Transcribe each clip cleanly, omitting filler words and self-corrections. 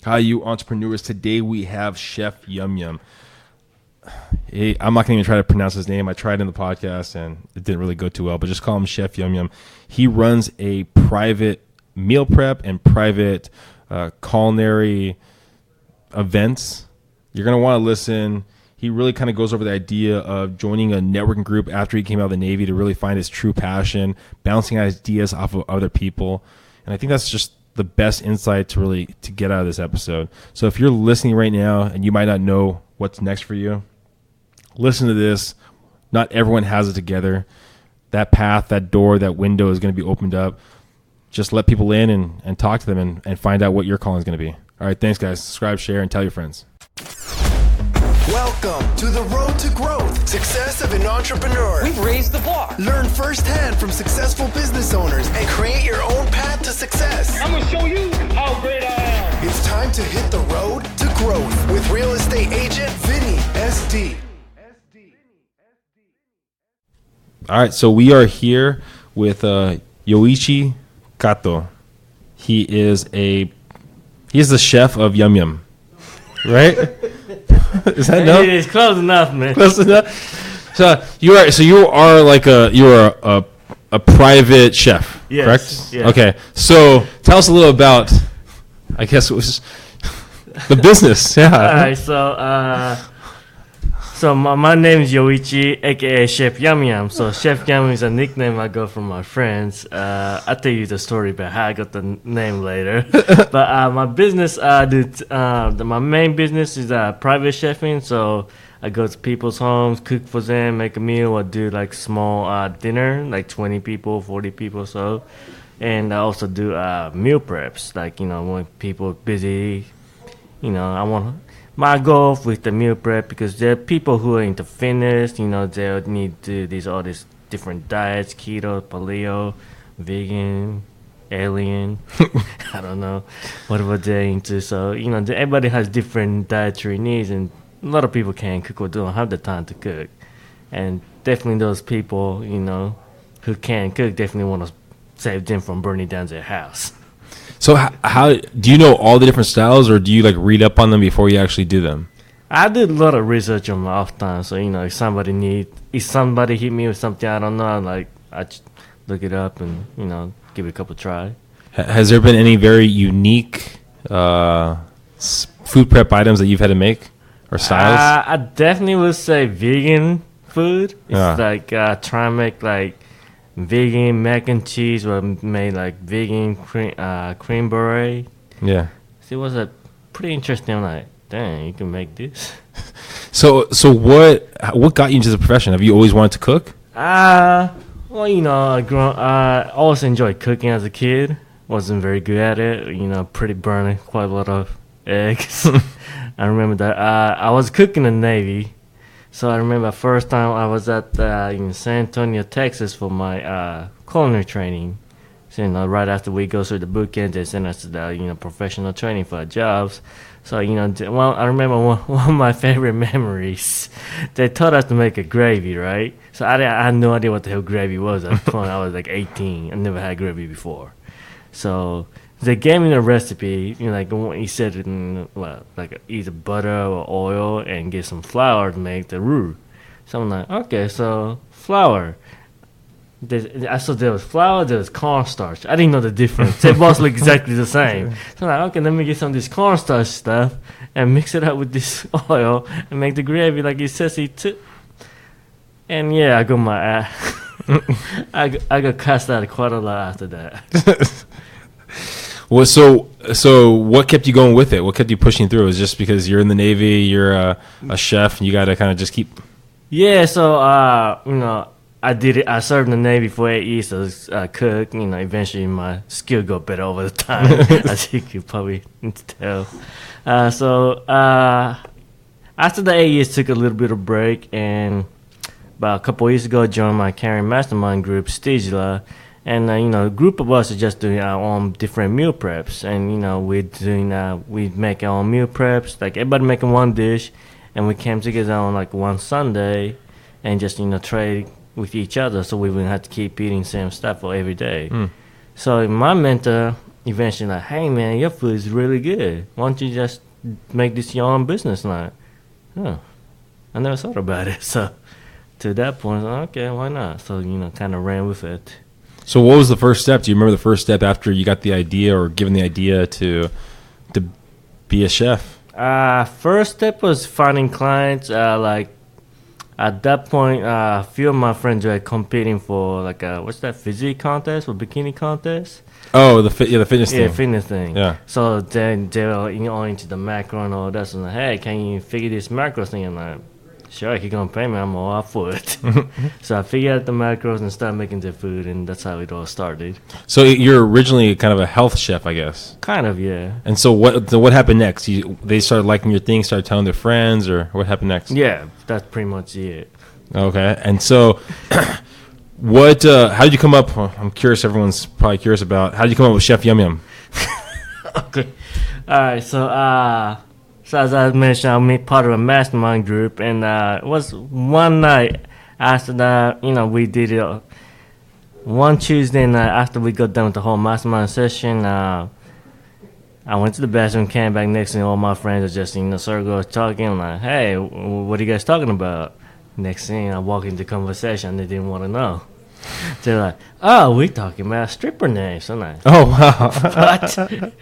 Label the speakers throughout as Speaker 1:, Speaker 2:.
Speaker 1: Hi, you entrepreneurs. Today we have Chef Yum Yum. Hey, I'm not going to even try to pronounce his name. I tried in the podcast and it didn't really go too well, but just call him Chef Yum Yum. He runs a private meal prep and private culinary events. You're going to want to listen. He really kind of goes over the idea of joining a networking group after he came out of the Navy to really find his true passion, bouncing ideas off of other people. And I think that's just the best insight to get out of this episode. So if you're listening right now and you might not know what's next for you, listen to this. Not everyone has it together. That path, that door, that window is going to be opened up. Just let people in and talk to them and find out what your calling is going to be. All right, thanks, guys. Subscribe, share, and tell your friends.
Speaker 2: Welcome to the road to growth, success of an entrepreneur.
Speaker 3: We've raised the bar.
Speaker 2: Learn firsthand from successful business owners and create your own path to success.
Speaker 3: I'm going to show you how great I am.
Speaker 2: It's time to hit the road to growth with real estate agent Vinny SD.
Speaker 1: All right, so we are here with Yoichi Kato. He is the chef of Yum Yum, right? Is that no?
Speaker 4: It's close enough, man.
Speaker 1: Close enough. So you are like a private chef,
Speaker 4: yes,
Speaker 1: correct?
Speaker 4: Yeah.
Speaker 1: Okay. So tell us a little about, I guess it was the business. Yeah.
Speaker 4: All right. So my name is Yoichi, aka Chef Yum Yum. So Chef Yum Yum is a nickname I got from my friends. I'll tell you the story about how I got the name later. But my business, my main business is private chefing. So I go to people's homes, cook for them, make a meal, or do like small dinner, like 20 people, 40 people or so. And I also do meal preps, like, when people are busy, my goal with the meal prep, because there are people who are into fitness, they'll need to do all these different diets, keto, paleo, vegan, alien, I don't know, whatever they're into. So, everybody has different dietary needs, and a lot of people can't cook or don't have the time to cook. And definitely those people, who can cook, definitely want to save them from burning down their house.
Speaker 1: So how do you know all the different styles, or do you like read up on them before you actually do them?
Speaker 4: I do a lot of research on my off time. So, if somebody hit me with something I don't know, I look it up and, give it a couple try.
Speaker 1: Has there been any very unique food prep items that you've had to make, or styles?
Speaker 4: I definitely would say vegan food. It's try and make vegan mac and cheese, or made vegan cream beret.
Speaker 1: Yeah.
Speaker 4: So it was pretty interesting. I'm like, dang, you can make this.
Speaker 1: So what got you into the profession? Have you always wanted to cook?
Speaker 4: Well, I always enjoyed cooking as a kid. Wasn't very good at it. Pretty burning quite a lot of eggs. I remember that. I was cooking in the Navy. So I remember first time I was at in San Antonio, Texas for my culinary training. So, right after we go through the boot camp, they send us to the, professional training for our jobs. So, I remember one of my favorite memories. They taught us to make a gravy, right? So I had no idea what the hell gravy was at the point. I was 18. I never had gravy before. So they gave me the recipe, he said either butter or oil and get some flour to make the roux. So I'm like, okay, so flour. I saw there was flour, there was cornstarch. I didn't know the difference. They both look exactly the same. So I'm like, okay, let me get some of this cornstarch stuff and mix it up with this oil and make the gravy like it says it to. And yeah, I got my I got cast out quite a lot after that.
Speaker 1: Well, so what kept you going with it? What kept you pushing through? Is it just because you're in the Navy, you're a chef, and you got to kind of just keep...
Speaker 4: Yeah, so, I did it. I served in the Navy for 8 years as a cook. Eventually my skill got better over the time, as you could probably tell. So after the 8 years, took a little bit of break, and about a couple of years ago, joined my Carrying Mastermind group, Stigla. And, a group of us are just doing our own different meal preps. And, we make our own meal preps, everybody making one dish. And we came together on, one Sunday and just, trade with each other so we wouldn't have to keep eating same stuff for every day. So my mentor, eventually like, hey man, your food is really good. Why don't you just make this your own business? Like, oh, I never thought about it. So to that point, I was like, okay, why not? So kind of ran with it.
Speaker 1: So what was the first step? Do you remember the first step after you got the idea or given the idea to be a chef?
Speaker 4: First step was finding clients. Like at that point, a few of my friends were competing for like what's that physique contest or bikini contest?
Speaker 1: Oh, the fitness thing.
Speaker 4: Yeah, fitness thing.
Speaker 1: Yeah.
Speaker 4: So then they were all into the macro and all that. So I'm like, hey, can you figure this macro thing? I'm like, sure, if you're gonna pay me, I'm all up for it. So I figured out the macros and started making the food, and that's how it all started.
Speaker 1: So you're originally kind of a health chef, I guess.
Speaker 4: Kind of, yeah.
Speaker 1: And so what happened next? They started liking your thing, started telling their friends, or what happened next?
Speaker 4: Yeah, that's pretty much it.
Speaker 1: Okay. And so what? How did you come up? Well, I'm curious. Everyone's probably curious about how did you come up with Chef Yum Yum?
Speaker 4: Okay. All right. So as I mentioned, I'm part of a mastermind group, and it was one night after that, we did it. One Tuesday night after we got done with the whole mastermind session, I went to the bathroom, came back next thing, all my friends are just in the circle talking. I'm like, hey, what are you guys talking about? Next thing, I walk into conversation, they didn't want to know. They're like, oh, we talking about stripper names. I'm like,
Speaker 1: Oh wow.
Speaker 4: what?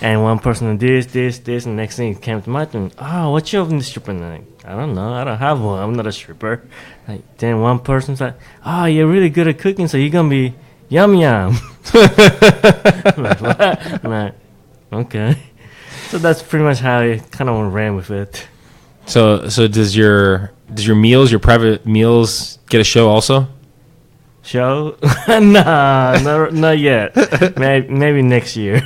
Speaker 4: And one person did this, and next thing it came to my turn. Oh, what's your stripper name? I don't know. I don't have one. I'm not a stripper. Like, then one person's like, oh, you're really good at cooking, so you're going to be Yum Yum. I'm like, what? I'm like, okay. So that's pretty much how I kind of ran with it.
Speaker 1: So does your your private meals get a show also?
Speaker 4: Show? Nah, not yet. Maybe next year.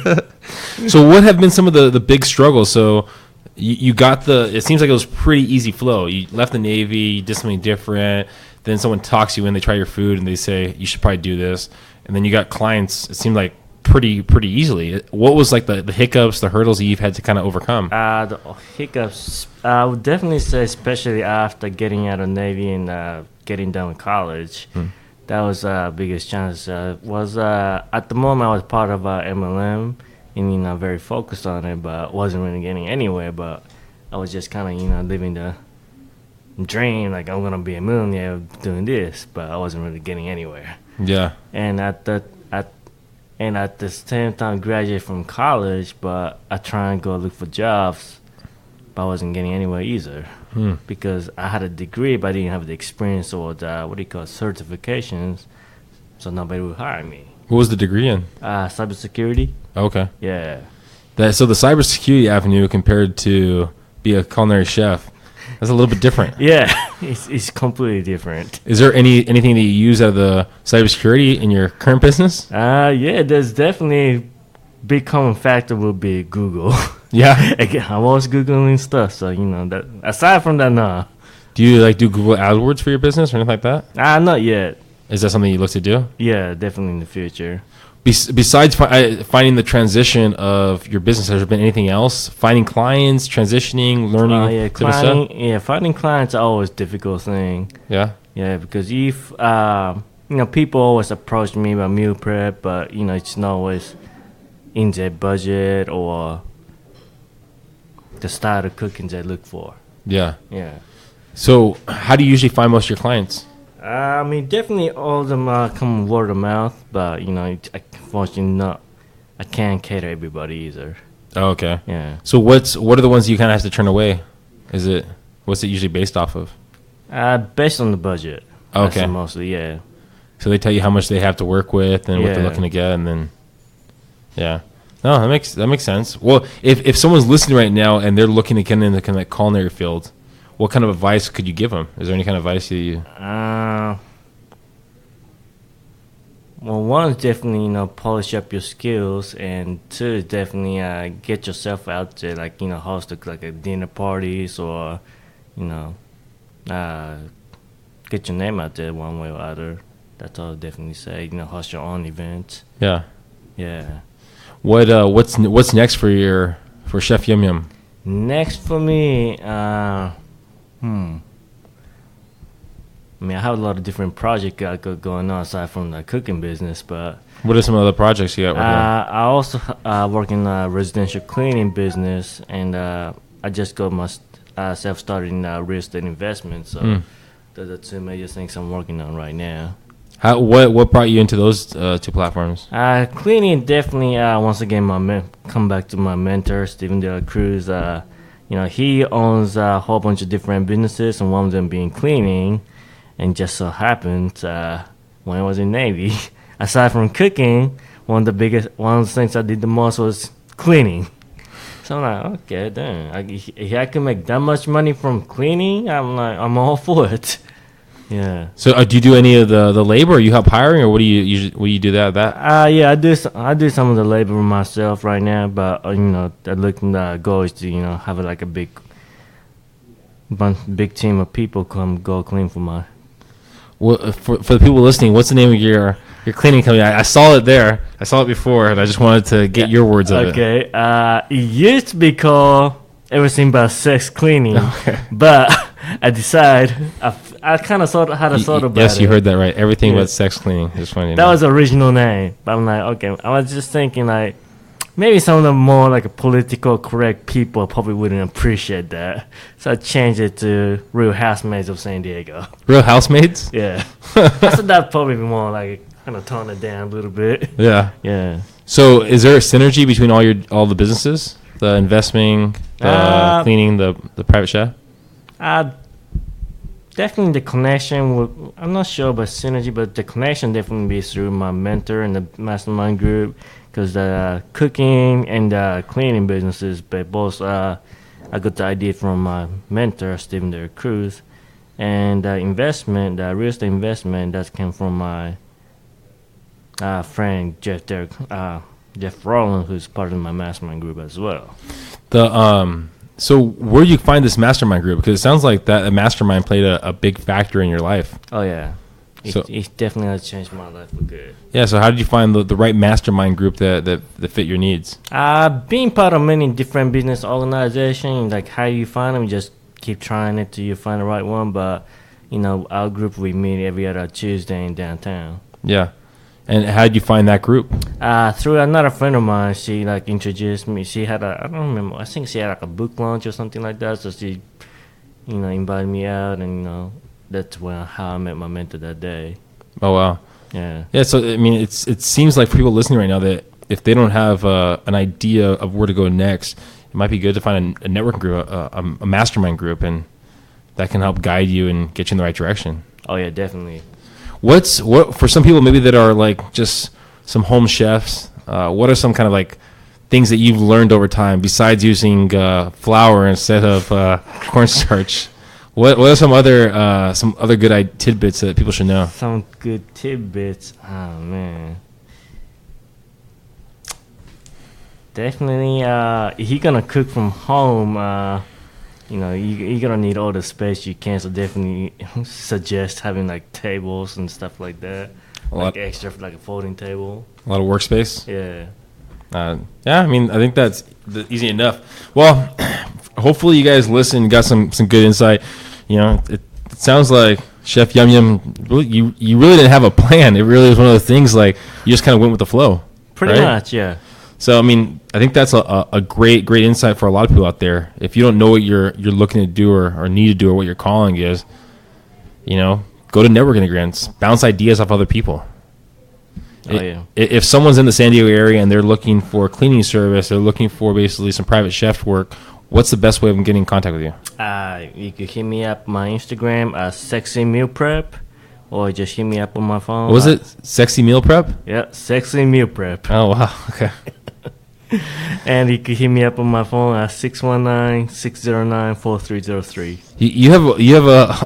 Speaker 1: So what have been some of the big struggles? So you got it seems like it was pretty easy flow. You left the Navy, you did something different, then someone talks you in, they try your food, and they say, you should probably do this. And then you got clients, it seemed like pretty easily. What was like the hiccups, the hurdles that you've had to kind of overcome?
Speaker 4: The hiccups, I would definitely say, especially after getting out of Navy and getting done with college, that was the biggest challenge. At the moment I was part of MLM, and very focused on it, but wasn't really getting anywhere. But I was just kind of living the dream, like I'm gonna be a millionaire doing this, but I wasn't really getting anywhere.
Speaker 1: Yeah.
Speaker 4: And at the same time, graduate from college, but I try and go look for jobs, but I wasn't getting anywhere either. Because I had a degree, but I didn't have the experience or the certifications, so nobody would hire me.
Speaker 1: What was the degree in?
Speaker 4: Cybersecurity.
Speaker 1: Okay.
Speaker 4: Yeah.
Speaker 1: So the cybersecurity avenue compared to be a culinary chef, that's a little bit different.
Speaker 4: Yeah, it's completely different.
Speaker 1: Is there anything that you use out of the cybersecurity in your current business?
Speaker 4: Yeah, there's definitely big common factor will be Google.
Speaker 1: Yeah.
Speaker 4: Again, I'm always Googling stuff, so that. Aside from that, nah.
Speaker 1: Do you do Google AdWords for your business or anything like that?
Speaker 4: Not yet.
Speaker 1: Is that something you look to do?
Speaker 4: Yeah, definitely in the future.
Speaker 1: Besides finding the transition of your business, has there been anything else? Finding clients, transitioning, learning.
Speaker 4: Finding clients are always a difficult thing.
Speaker 1: Yeah.
Speaker 4: Yeah, because if people always approach me about meal prep, but it's not always in their budget or the style of cooking they look for.
Speaker 1: Yeah.
Speaker 4: Yeah.
Speaker 1: So, how do you usually find most of your clients?
Speaker 4: Definitely all of them come word of mouth, but unfortunately I can't cater everybody either.
Speaker 1: Oh, okay.
Speaker 4: Yeah.
Speaker 1: So what are the ones you kind of have to turn away? What's it usually based off of?
Speaker 4: Based on the budget.
Speaker 1: Okay.
Speaker 4: That's mostly, yeah.
Speaker 1: So they tell you how much they have to work with and what they're looking to get, and then yeah. No, that makes sense. Well, if someone's listening right now and they're looking to get into kind of that culinary field, what kind of advice could you give them? Is there any kind of advice you?
Speaker 4: Well, one is definitely polish up your skills, and two is definitely get yourself out there, like host a dinner parties or get your name out there one way or other. That's all I definitely say. Host your own events.
Speaker 1: Yeah.
Speaker 4: Yeah.
Speaker 1: What's next for Chef Yum Yum?
Speaker 4: Next for me, I mean, I have a lot of different projects I got going on aside from the cooking business, but
Speaker 1: What are some other projects you got working on?
Speaker 4: I also work in the residential cleaning business, and I just got myself started in real estate investment. So those are two major things I'm working on right now.
Speaker 1: What brought you into those two platforms?
Speaker 4: Cleaning definitely. Once again, come back to my mentor, Steven De La Cruz. He owns a whole bunch of different businesses, and one of them being cleaning. And just so happened, when I was in Navy, aside from cooking, one of the things I did the most was cleaning. So I'm like, okay, damn, if I can make that much money from cleaning, I'm all for it. Yeah.
Speaker 1: So do you do any of the labor, or you help hiring, or what do you do that?
Speaker 4: Yeah, I do some of the labor myself right now, but the goal is to have like a big team of people come go clean for my.
Speaker 1: Well, for the people listening, what's the name of your cleaning company? I saw it there. I saw it before, and I just wanted to get your words of it.
Speaker 4: Okay. It used to be called Everything But Sex Cleaning,
Speaker 1: Okay.
Speaker 4: but I decided I kind of had a thought about it.
Speaker 1: Yes, you heard that right. Everything
Speaker 4: Yeah.
Speaker 1: but sex cleaning. Just funny.
Speaker 4: That was the original name, but I'm like, okay. I was just thinking like maybe some of the more like political correct people probably wouldn't appreciate that, so I changed it to Real Housemaids of San Diego.
Speaker 1: Real Housemaids.
Speaker 4: Yeah, so that probably be more like kind of tone it down a little bit.
Speaker 1: Yeah.
Speaker 4: Yeah.
Speaker 1: So, is there a synergy between all the businesses? The investing, the cleaning, the private chef.
Speaker 4: Definitely the connection I'm not sure about synergy, but the connection definitely be through my mentor and the mastermind group, because the cooking and the cleaning businesses, but both I got the idea from my mentor Steven De La Cruz, and the real estate investment, that came from my friend Jeff Rowland, who's part of my mastermind group as well.
Speaker 1: So where do you find this mastermind group? Because it sounds like that mastermind played a big factor in your life.
Speaker 4: Oh yeah,
Speaker 1: So-
Speaker 4: it definitely has changed my life for good.
Speaker 1: Yeah. So how did you find the right mastermind group that fit your needs?
Speaker 4: Being part of many different business organizations, like how you find them, just keep trying it till you find the right one. But our group, we meet every other Tuesday in downtown.
Speaker 1: Yeah. And how did you find that group?
Speaker 4: Through another friend of mine, she like introduced me. She had I don't remember. I think she had like a book launch or something like that. So she, invited me out, and that's how I met my mentor that day.
Speaker 1: Oh wow.
Speaker 4: Yeah.
Speaker 1: Yeah. So I mean, it seems like for people listening right now that if they don't have an idea of where to go next, it might be good to find a networking group, a mastermind group, and that can help guide you and get you in the right direction.
Speaker 4: Oh yeah, definitely.
Speaker 1: What for some people maybe that are like just some home chefs? What are some kind of like things that you've learned over time besides using flour instead of cornstarch? What are some other good tidbits that people should know?
Speaker 4: Some good tidbits. Oh man. Definitely, if you're gonna cook from home, you're gonna need all the space you can. So definitely suggest having like tables and stuff like that, like extra, like a folding table. A
Speaker 1: lot of workspace.
Speaker 4: Yeah.
Speaker 1: Yeah, I mean, I think that's easy enough. Well, hopefully you guys listened, got some good insight. It sounds like Chef Yum Yum, you really didn't have a plan. It really was one of those things like you just kind of went with the flow.
Speaker 4: Pretty much, yeah.
Speaker 1: So, I mean, I think that's a great insight for a lot of people out there. If you don't know what you're looking to do or need to do or what your calling is, go to networking events, bounce ideas off other people.
Speaker 4: Yeah.
Speaker 1: If someone's in the San Diego area and they're looking for cleaning service, they're looking for basically some private chef work, what's the best way of getting in contact with you?
Speaker 4: You can hit me up on my Instagram, Sexy Meal Prep, or just hit me up on my phone.
Speaker 1: What was it? Sexy Meal Prep?
Speaker 4: Yeah, Sexy Meal Prep.
Speaker 1: Oh, wow. Okay.
Speaker 4: And you can hit me up on my phone at 619-609-4303.
Speaker 1: You have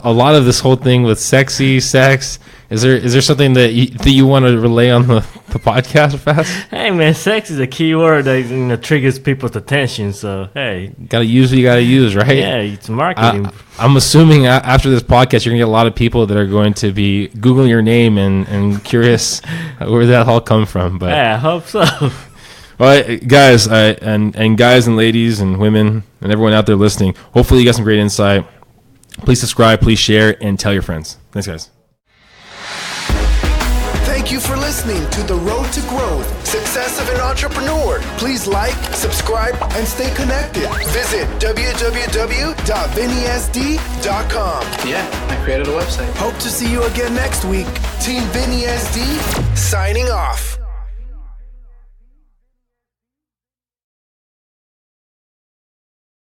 Speaker 1: a lot of this whole thing with sex. Is there something that you want to relay on the podcast fast?
Speaker 4: Hey man, sex is a key word that triggers people's attention. So hey,
Speaker 1: gotta use what you gotta use, right?
Speaker 4: Yeah, it's marketing.
Speaker 1: I'm assuming after this podcast, you're gonna get a lot of people that are going to be Googling your name and curious where that all come from. But
Speaker 4: yeah, I hope so.
Speaker 1: All right, guys, and guys and ladies and women and everyone out there listening, hopefully you got some great insight. Please subscribe, please share, and tell your friends. Thanks, guys.
Speaker 2: Thank you for listening to The Road to Growth, Success of an Entrepreneur. Please like, subscribe, and stay connected. Visit www.vinnySD.com.
Speaker 5: Yeah, I created a website.
Speaker 2: Hope to see you again next week. Team Vinny SD, signing off.